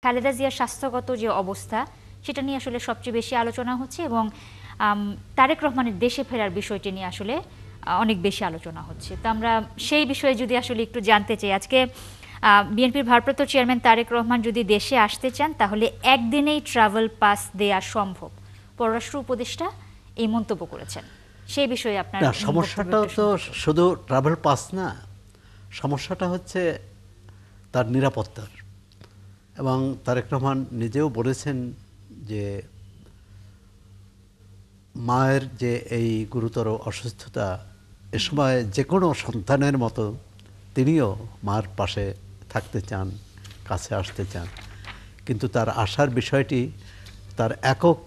খালেদা জিয়ার স্বাস্থ্যগত যে অবস্থা সেটা নিয়ে আসলে সবচেয়ে বেশি আলোচনা হচ্ছে এবং তারেক রহমানের দেশে ফেরার বিষয়টি নিয়ে আসলে অনেক বেশি আলোচনা হচ্ছে। তো আমরা সেই বিষয়ে যদি আসলে একটু জানতে চাই, আজকে বিএনপির ভারপ্রাপ্ত চেয়ারম্যান তারেক রহমান যদি দেশে আসতে চান তাহলে একদিনেই ট্রাভেল পাস দেয়া সম্ভব, পররাষ্ট্র উপদেষ্টা এই মন্তব্য করেছেন। সেই বিষয়ে আপনার সমস্যাটাও তো শুধু ট্রাভেল পাস না, সমস্যাটা হচ্ছে তার নিরাপত্তার। এবং তারেক রহমান নিজেও বলেছেন যে মায়ের যে এই গুরুতর অসুস্থতা, এ সময় যে কোনো সন্তানের মতো তিনিও মার পাশে থাকতে চান, কাছে আসতে চান, কিন্তু তার আসার বিষয়টি তার একক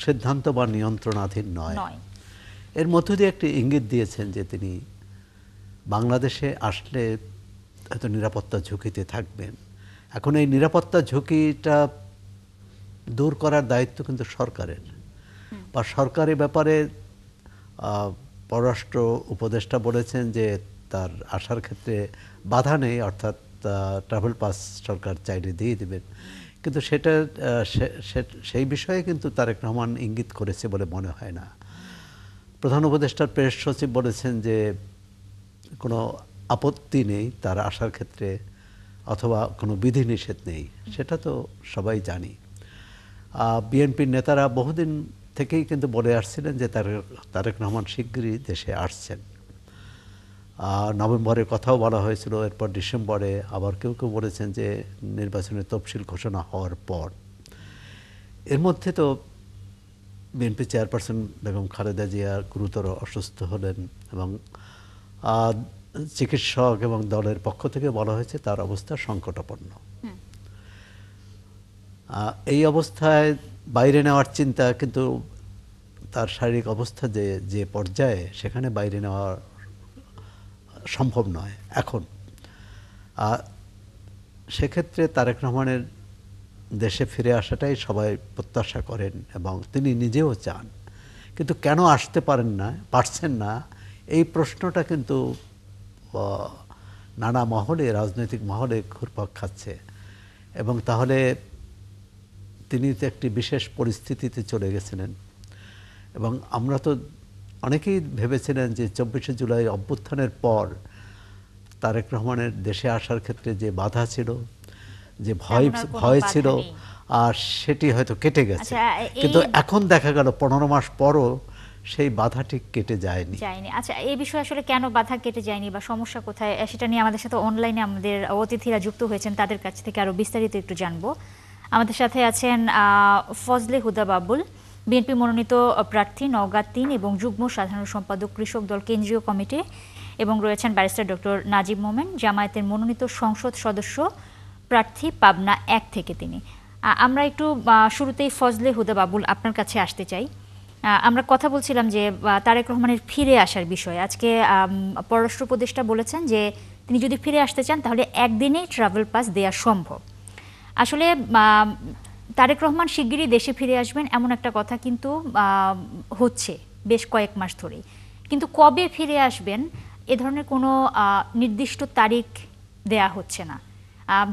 সিদ্ধান্ত বা নিয়ন্ত্রণাধীন নয়। এর মধ্য দিয়ে একটি ইঙ্গিত দিয়েছেন যে তিনি বাংলাদেশে আসলে হয়তো নিরাপত্তা ঝুঁকিতে থাকবেন। এখন এই নিরাপত্তা ঝুঁকিটা দূর করার দায়িত্ব কিন্তু সরকারের, বা সরকারি ব্যাপারে পররাষ্ট্র উপদেষ্টা বলেছেন যে তার আসার ক্ষেত্রে বাধা নেই, অর্থাৎ ট্রাভেল পাস সরকার চাইলে দিয়ে দেবেন। কিন্তু সেটা সেই বিষয়ে কিন্তু তারেক রহমান ইঙ্গিত করেছে বলে মনে হয় না। প্রধান উপদেষ্টার প্রেস সচিব বলেছেন যে কোনো আপত্তি নেই তার আসার ক্ষেত্রে, অথবা কোনো বিধিনিষেধ নেই, সেটা তো সবাই জানি। বিএনপির নেতারা বহুদিন থেকেই কিন্তু বলে আসছিলেন যে তারেক রহমান শিগগিরই দেশে আসছেন। নভেম্বরের কথাও বলা হয়েছিল, এরপর ডিসেম্বরে, আবার কেউ কেউ বলেছেন যে নির্বাচনের তফসিল ঘোষণা হওয়ার পর। এর মধ্যে তো বিএনপি চেয়ারপারসন বেগম খালেদা জিয়া গুরুতর অসুস্থ হলেন এবং চিকিৎসক এবং দলের পক্ষ থেকে বলা হয়েছে তার অবস্থা সংকটাপন্ন। এই অবস্থায় বাইরে নেওয়ার চিন্তা, কিন্তু তার শারীরিক অবস্থা যে পর্যায়ে, সেখানে বাইরে নেওয়া সম্ভব নয় এখন। সেক্ষেত্রে তারেক রহমানের দেশে ফিরে আসাটাই সবাই প্রত্যাশা করেন এবং তিনি নিজেও চান, কিন্তু কেন আসতে পারছেন না, এই প্রশ্নটা কিন্তু নানা মহলে, রাজনৈতিক মহলে ঘুরপাক খাচ্ছে। এবং তাহলে তিনি তো একটি বিশেষ পরিস্থিতিতে চলে গেছিলেন। এবং আমরা তো অনেকেই ভেবেছিলেন যে 24শে জুলাই অভ্যুত্থানের পর তারেক রহমানের দেশে আসার ক্ষেত্রে যে বাধা ছিল, যে ভয় ছিল, আর সেটি হয়তো কেটে গেছে। কিন্তু এখন দেখা গেল 15 মাস পরও সেই বাধাটি কেটে যায়নি। আচ্ছা, এই বিষয়ে আসলে কেন বাধা কেটে যায়নি বা সমস্যা কোথায়, সেটা নিয়ে আমাদের সাথে অনলাইনে আমাদের অতিথিরা যুক্ত হয়েছেন, তাদের কাছ থেকে আরো বিস্তারিত একটু জানবো। আমাদের সাথে আছেন ফজলে হুদা বাবুল, বিএনপি মনোনীত প্রার্থী, নওগাঁ 3 এবং যুগ্ম সাধারণ সম্পাদক কৃষক দল কেন্দ্রীয় কমিটি, এবং রয়েছেন ব্যারিস্টার ডক্টর নাজিব মোমেন, জামায়াতের মনোনীত সংসদ সদস্য প্রার্থী, পাবনা 1 থেকে তিনি। আমরা একটু শুরুতেই ফজলে হুদা বাবুল আপনার কাছে আসতে চাই। আমরা কথা বলছিলাম যে তারেক রহমানের ফিরে আসার বিষয়ে। আজকে পররাষ্ট্র উপদেষ্টা বলেছেন যে তিনি যদি ফিরে আসতে চান তাহলে একদিনেই ট্রাভেল পাস দেওয়া সম্ভব। আসলে তারেক রহমান শিগগিরই দেশে ফিরে আসবেন এমন একটা কথা কিন্তু হচ্ছে বেশ কয়েক মাস ধরেই, কিন্তু কবে ফিরে আসবেন এ ধরনের কোনো নির্দিষ্ট তারিখ দেয়া হচ্ছে না।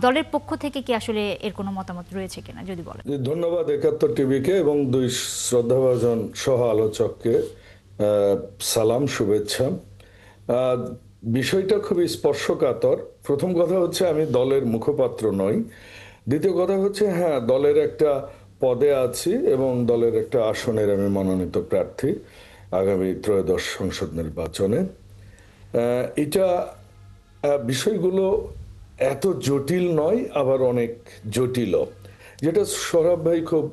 দলের পক্ষ থেকে কি আসলে এর কোনো মতামত রয়েছে কিনা যদি বলেন। ধন্যবাদ 71 টিভিকে এবং 2 শ্রদ্ধাভাজন সহ আলোচককে সালাম, শুভেচ্ছা। বিষয়টা খুবই স্পর্শকাতর। প্রথম কথা হচ্ছে আমি দলের মুখপাত্র নই। দ্বিতীয় কথা হচ্ছে, হ্যাঁ, দলের একটা পদে আছি এবং দলের একটা আসনের আমি মনোনীত প্রার্থী আগামী ত্রয়োদশ সংসদ নির্বাচনে। এটা বিষয়গুলো এত জটিল নয়, আবার অনেক জটিল, যেটা সৌরভ ভাই খুব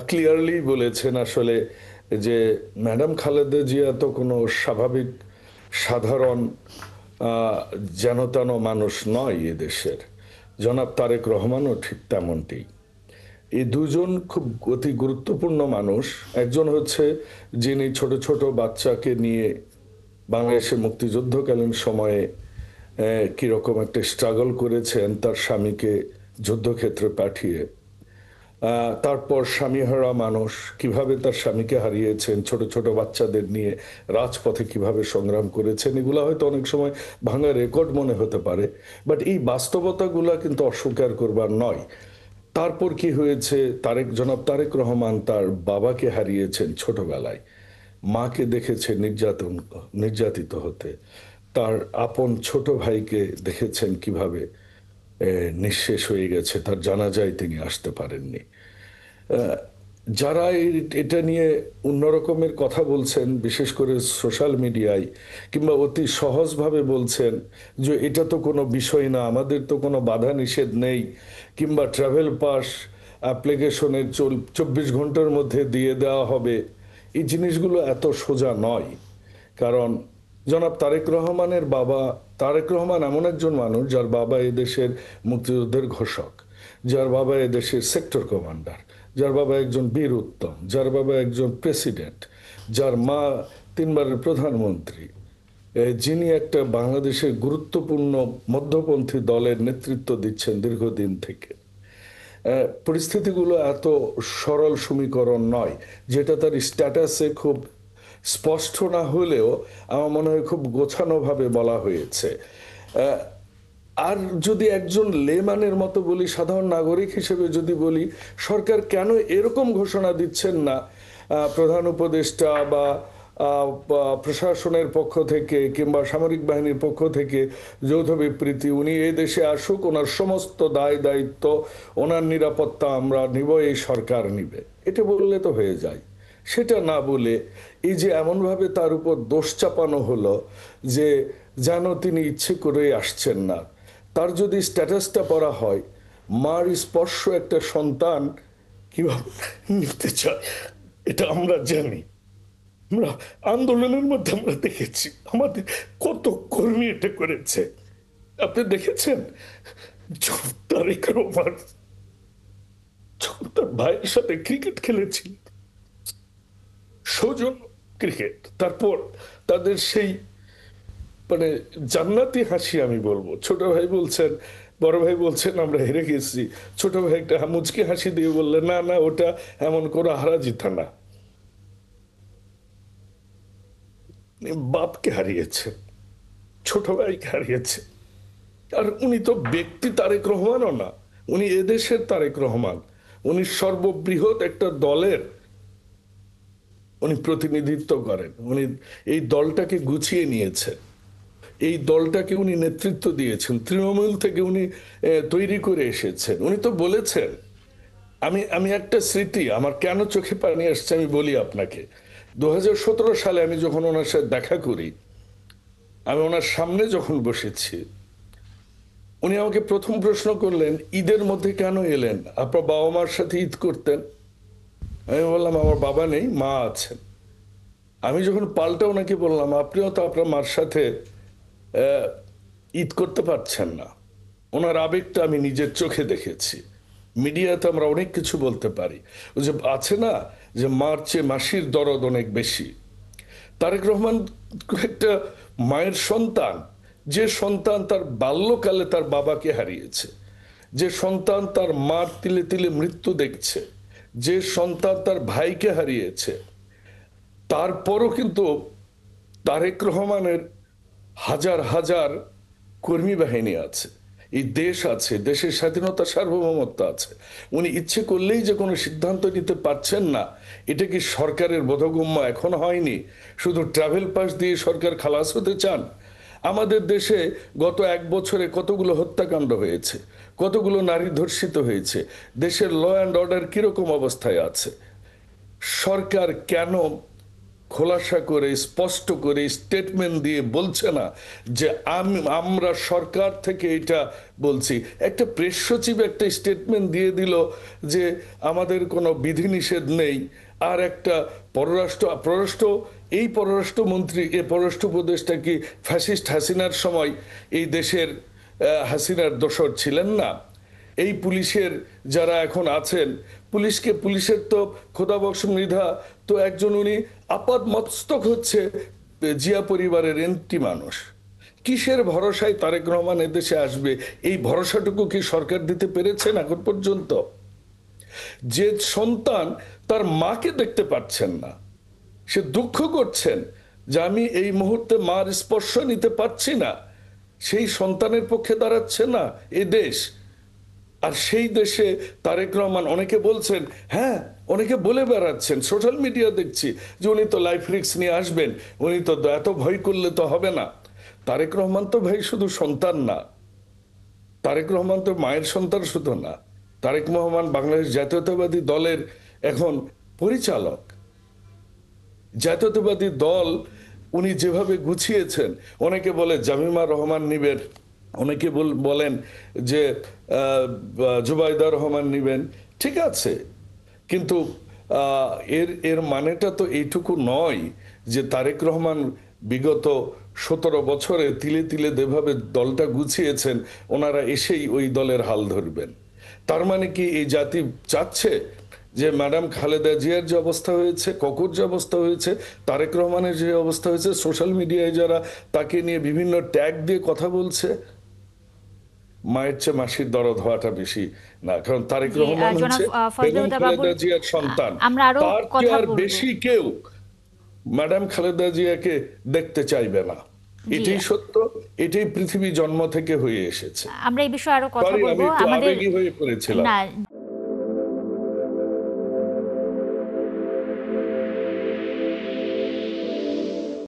ক্লিয়ারলি বলেছেন। আসলে যে ম্যাডাম খালেদা জিয়া তো কোনো স্বাভাবিক সাধারণ যেন মানুষ নয় এদেশের। জনাব তারেক রহমানও ঠিক তেমনটি। এই দুজন খুব অতি গুরুত্বপূর্ণ মানুষ। একজন হচ্ছে যিনি ছোট ছোট বাচ্চাকে নিয়ে বাংলাদেশে মুক্তিযুদ্ধকালীন সময়ে কিরকম একটা স্ট্রাগল করেছেন তার স্বামীকে যুদ্ধক্ষেত্রে পাঠিয়ে। তারপর স্বামীহারা মানুষ কিভাবে তার স্বামীকে হারিয়েছেন, ছোট ছোট বাচ্চাদের নিয়ে রাজপথে কিভাবে সংগ্রাম করেছেন, এগুলো হয়তো অনেক সময় ভাঙা রেকর্ড মনে হতে পারে, বাট এই বাস্তবতাগুলো কিন্তু অস্বীকার করবার নয়। তারপর কি হয়েছে, জনাব তারেক রহমান তার বাবাকে হারিয়েছেন ছোটবেলায়, মাকে দেখেছে নির্যাতিত হতে, তার আপন ছোট ভাইকে দেখেছেন কিভাবে নিঃশেষ হয়ে গেছে, তার জানাজায় তিনি আসতে পারেননি। যারা এটা নিয়ে অন্য রকমের কথা বলছেন, বিশেষ করে সোশ্যাল মিডিয়ায়, কিংবা অতি সহজভাবে বলছেন যে এটা তো কোনো বিষয় না, আমাদের তো কোনো বাধা নিষেধ নেই, কিংবা ট্রাভেল পাস অ্যাপ্লিকেশনের 24 ঘন্টার মধ্যে দিয়ে দেওয়া হবে, এই জিনিসগুলো এত সোজা নয়। কারণ জনাব তারেক রহমানের বাবা, তারেক রহমান এমন একজন মানুষ যার বাবা এদেশের মুক্তিযুদ্ধের ঘোষক, যার বাবা এদেশের সেক্টর কমান্ডার, যার বাবা একজন বীর উত্তম, যার বাবা একজন প্রেসিডেন্ট, যার মা 3বারের প্রধানমন্ত্রী, যিনি একটা বাংলাদেশের গুরুত্বপূর্ণ মধ্যপন্থী দলের নেতৃত্ব দিচ্ছেন দীর্ঘদিন থেকে। পরিস্থিতিগুলো এত সরল সমীকরণ নয়, যেটা তার স্ট্যাটাসে খুব স্পষ্ট না হলেও আমার মনে হয় খুব গোছানোভাবে বলা হয়েছে। আর যদি একজন লেম্যানের মতো বলি, সাধারণ নাগরিক হিসেবে যদি বলি, সরকার কেন এরকম ঘোষণা দিচ্ছেন না, প্রধান উপদেষ্টা বা প্রশাসনের পক্ষ থেকে কিংবা সামরিক বাহিনীর পক্ষ থেকে যৌথ বিবৃতি, উনি এই দেশে আসুক, ওনার সমস্ত দায় দায়িত্ব, ওনার নিরাপত্তা আমরা নিব, এই সরকার নিবে, এটা বললে তো হয়ে যায়। সেটা না বলে এই যে এমনভাবে তার উপর দোষ চাপানো হলো যে যেন তিনি ইচ্ছে করে আসছেন না। তার যদি স্ট্যাটাসটা পড়া হয়, মার স্পর্শ একটা সন্তান কিভাবে নিতে চায় এটা আমরা জানি। আমরা আন্দোলনের মধ্যে আমরা দেখেছি আমাদের কত কর্মী এটা করেছে। আপনি দেখেছেন তারেক রহমান যখন তার ভাইয়ের সাথে ক্রিকেট খেলেছিল, সৌজন্য ক্রিকেট, তারপর তাদের সেই মানে জান্নাতি হাসি, আমি বলবো, ছোট ভাই বলছেন, বড় ভাই বলছেন আমরা হেরে গেছি, ছোট ভাই একটা মুচকি হাসি দিয়ে বললেন না না, ওটা এমন করে হারা জিতা না। বাপকে হারিয়েছে, ছোট ভাইকে হারিয়েছে। আর উনি তো ব্যক্তি তারেক রহমানও না, উনি এদেশের তারেক রহমান, উনি সর্ববৃহৎ একটা দলের উনি প্রতিনিধিত্ব করেন, উনি এই দলটাকে গুছিয়ে নিয়েছেন, এই দলটাকে উনি নেতৃত্ব দিয়েছেন, তৃণমূল থেকে উনি তৈরি করে এসেছেন। উনি তো বলেছেন, আমি একটা স্মৃতি আমার কেন চোখে পানি আসছে আমি বলি আপনাকে। 2017 সালে আমি যখন ওনার সাথে দেখা করি, আমি ওনার সামনে যখন বসেছি, উনি আমাকে প্রথম প্রশ্ন করলেন, ঈদের মধ্যে কেন এলেন, আপনার বাবা মার সাথে ঈদ করতেন? আমি বললাম আমার বাবা নেই, মা আছেন। আমি যখন পাল্টা ওনাকে বললাম, আপনিও তো আপনার মার সাথে ঈদ করতে পারছেন না। ওনার আবেগটা আমি নিজের চোখে দেখেছি। মিডিয়াতে আমরা অনেক কিছু বলতে পারি, ওই যে আছে না যে মার চেয়ে মাসির দরদ অনেক বেশি। তারেক রহমান একটা মায়ের সন্তান, যে সন্তান তার বাল্যকালে তার বাবাকে হারিয়েছে, যে সন্তান তার মার তিলে তিলে মৃত্যু দেখছে, যে সন্তান তার ভাইকে হারিয়েছে, তারপরও কিন্তু তারেক রহমানের হাজার হাজার কর্মী বাহিনী আছে, এই দেশ আছে, দেশের স্বাধীনতা সার্বভৌমত্ব আছে। উনি ইচ্ছে করলেই যে কোনো সিদ্ধান্ত নিতে পারছেন না, এটা কি সরকারের বোধগম্য এখন হয়নি? শুধু ট্রাভেল পাস দিয়ে সরকার খালাস হতে চান? আমাদের দেশে গত 1 বছরে কতগুলো হত্যাকাণ্ড হয়েছে, কতগুলো নারী ধর্ষিত হয়েছে, দেশের ল অ্যান্ড অর্ডার কিরকম অবস্থায় আছে? সরকার কেন খোলাসা করে স্পষ্ট করে স্টেটমেন্ট দিয়ে বলছে না যে আমরা সরকার থেকে এটা বলছি? একটা প্রেস সচিব একটা স্টেটমেন্ট দিয়ে দিল যে আমাদের কোনো বিধিনিষেধ নেই, আর একটা পররাষ্ট্রমন্ত্রী, পররাষ্ট্র উপদেষ্টা কি ফ্যাসিস্ট হাসিনার সময় এই দেশের হাসিনার দোসর ছিলেন না? এই পুলিশের যারা এখন আছেন, পুলিশের তো খোদাবক্স মৃধা তো একজন, উনি আপাত মস্তক হচ্ছে জিয়া পরিবারের এন্টি মানুষ। কিসের ভরসায় তারেক রহমান এদেশে আসবে, এই ভরসাটুকু কি সরকার দিতে পেরেছেন এখন পর্যন্ত? যে সন্তান তার মাকে দেখতে পাচ্ছেন না, সে দুঃখ করছেন যে আমি এই মুহূর্তে মার স্পর্শ নিতে পারছি না, সেই সন্তানের পক্ষে দাঁড়াচ্ছে না এ দেশ। আর সেই দেশে তারেক রহমান, অনেকে বলছেন, হ্যাঁ অনেকে বলে বেড়াচ্ছেন, সোশ্যাল মিডিয়া দেখছি যে উনি তো লাইফ রিস্ক নিয়ে আসবেন, উনি তো এত ভয় করলে তো হবে না। তারেক রহমান তো ভাই শুধু সন্তান না, তারেক রহমান তো মায়ের সন্তান শুধু না, তারেক রহমান বাংলাদেশ জাতীয়তাবাদী দলের এখন পরিচালক। জাতীয়তাবাদী দল উনি যেভাবে গুছিয়েছেন, অনেকে বলে জামিমা রহমান নিবেন, অনেকে বলেন যে জুবাইদা রহমান নিবেন, ঠিক আছে, কিন্তু এর এর মানেটা তো এইটুকু নয় যে তারেক রহমান বিগত 17 বছরে তিলে তিলে যেভাবে দলটা গুছিয়েছেন, ওনারা এসেই ওই দলের হাল ধরবেন। তার মানে কি এই জাতি চাচ্ছে যে ম্যাডাম খালেদা জিয়ার যে অবস্থা হয়েছে, ককুর যে অবস্থা হয়েছে, তারেক রহমানের যে অবস্থা হয়েছে, সোশ্যাল মিডিয়ায় যারা তাকে নিয়ে বিভিন্ন ট্যাগ দিয়ে কথা বলছে, মায়ের চেয়ে মাসির দরদ হওয়াটা বেশি না? কারণ তারেক জি রহমান জনাব হচ্ছে ফজলে বেগম হুদা বাবুল, খালেদা জিয়ার সন্তান, আমরা আরো তার চেয়ে কথা আর বলবো। বেশি কেউ ম্যাডাম খালেদা জিয়াকে দেখতে চাইবে না। জি এটাই সত্য, এটাই পৃথিবী জন্ম থেকে হয়ে এসেছে। আমরা এই বিষয়ে আরো কথা সরি, আমি বলবো একটু আমাদের। আবেগী হয়ে পড়েছিলাম। না